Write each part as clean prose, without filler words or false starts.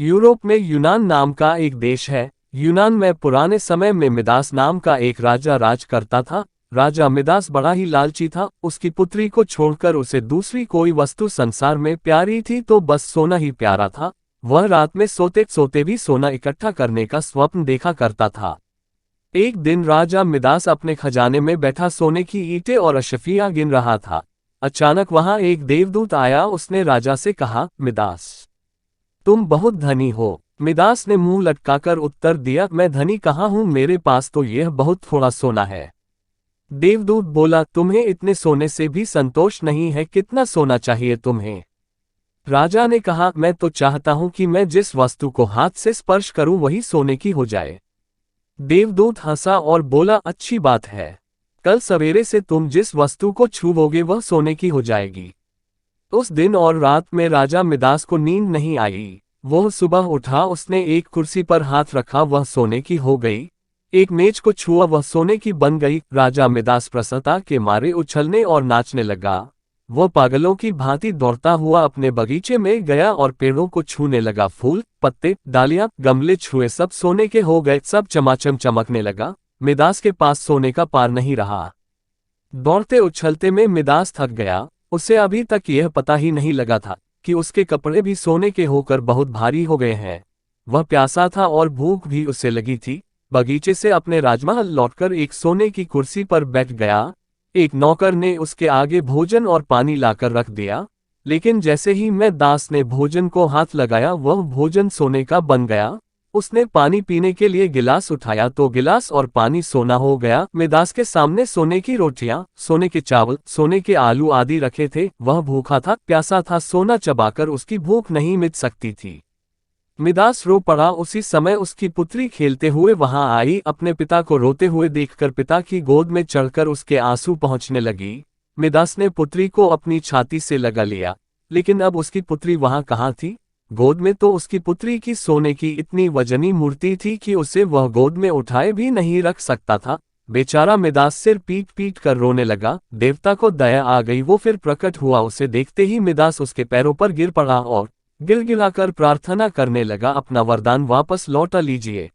Europe में यूनान नाम का एक देश है। यूनान में पुराने समय में मिदास नाम का एक राजा राज करता था। राजा मिदास बड़ा ही लालची था। उसकी पुत्री को छोड़कर उसे दूसरी कोई वस्तु संसार में प्यारी थी तो बस सोना ही प्यारा था। वह रात में सोते सोते भी सोना इकट्ठा करने का स्वप्न देखा करता था। एक दिन राजा मिदास अपने खजाने में बैठा सोने की ईंटें और अशफियां गिन रहा था। अचानक वहां एक देवदूत आया। उसने राजा से कहा, मिदास, तुम बहुत धनी हो। मिदास ने मुंह लटकाकर उत्तर दिया, मैं धनी कहाँ हूं, मेरे पास तो यह बहुत थोड़ा सोना है। देवदूत बोला, तुम्हें इतने सोने से भी संतोष नहीं है, कितना सोना चाहिए तुम्हें? राजा ने कहा, मैं तो चाहता हूं कि मैं जिस वस्तु को हाथ से स्पर्श करूं वही सोने की हो जाए। देवदूत हंसा और बोला, अच्छी बात है, कल सवेरे से तुम जिस वस्तु को छूओगे वह सोने की हो जाएगी। उस दिन और रात में राजा मिदास को नींद नहीं आई। वह सुबह उठा, उसने एक कुर्सी पर हाथ रखा, वह सोने की हो गई। एक मेज को छुआ, वह सोने की बन गई। राजा मिदास प्रसन्नता के मारे उछलने और नाचने लगा। वह पागलों की भांति दौड़ता हुआ अपने बगीचे में गया और पेड़ों को छूने लगा। फूल, पत्ते, डालियां, गमले छुए, सब सोने के हो गए, सब चमाचम चमकने लगा। मिदास के पास सोने का पार नहीं रहा। दौड़ते उछलते में मिदास थक गया। उसे अभी तक यह पता ही नहीं लगा था कि उसके कपड़े भी सोने के होकर बहुत भारी हो गए हैं। वह प्यासा था और भूख भी उसे लगी थी। बगीचे से अपने राजमहल लौटकर एक सोने की कुर्सी पर बैठ गया। एक नौकर ने उसके आगे भोजन और पानी लाकर रख दिया, लेकिन जैसे ही मिदास ने भोजन को हाथ लगाया वह भोजन सोने का बन गया। उसने पानी पीने के लिए गिलास उठाया तो गिलास और पानी सोना हो गया। मिदास के सामने सोने की रोटियां, सोने के चावल, सोने के आलू आदि रखे थे। वह भूखा था, प्यासा था, सोना चबाकर उसकी भूख नहीं मिट सकती थी। मिदास रो पड़ा। उसी समय उसकी पुत्री खेलते हुए वहां आई। अपने पिता को रोते हुए देखकर पिता की गोद में चढ़कर उसके आंसू पहुंचने लगी। मिदास ने पुत्री को अपनी छाती से लगा लिया, लेकिन अब उसकी पुत्री वहां कहाँ थी? गोद में तो उसकी पुत्री की सोने की इतनी वजनी मूर्ति थी कि उसे वह गोद में उठाए भी नहीं रख सकता था। बेचारा मिदास सिर पीट पीट कर रोने लगा। देवता को दया आ गई, वो फिर प्रकट हुआ। उसे देखते ही मिदास उसके पैरों पर गिर पड़ा और गिड़गिड़ाकर प्रार्थना करने लगा, अपना वरदान वापस लौटा लीजिए।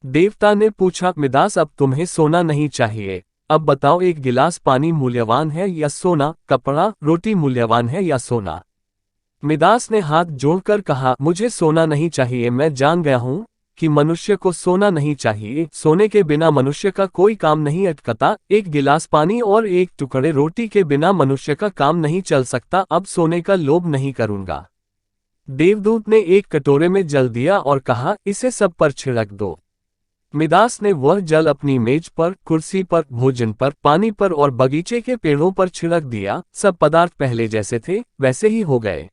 देवता ने पूछा, मिदास, अब तुम्हें सोना नहीं चाहिए, अब बताओ, एक गिलास पानी मूल्यवान है या सोना? कपड़ा, रोटी मूल्यवान है या सोना? मिदास ने हाथ जोड़कर कहा, मुझे सोना नहीं चाहिए। मैं जान गया हूं कि मनुष्य को सोना नहीं चाहिए। सोने के बिना मनुष्य का कोई काम नहीं अटकता। एक गिलास पानी और एक टुकड़े रोटी के बिना मनुष्य का काम नहीं चल सकता। अब सोने का लोभ नहीं करूंगा। देवदूत ने एक कटोरे में जल दिया और कहा, इसे सब पर छिड़क दो। मिदास ने वह जल अपनी मेज पर, कुर्सी पर, भोजन पर, पानी पर और बगीचे के पेड़ों पर छिड़क दिया। सब पदार्थ पहले जैसे थे वैसे ही हो गए।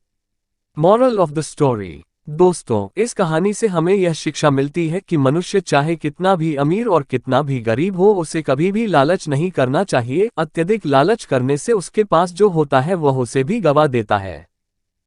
Moral of the story. दोस्तों, इस कहानी से हमें यह शिक्षा मिलती है कि मनुष्य चाहे कितना भी अमीर और कितना भी गरीब हो, उसे कभी भी लालच नहीं करना चाहिए। अत्यधिक लालच करने से उसके पास जो होता है वह उसे भी गवा देता है।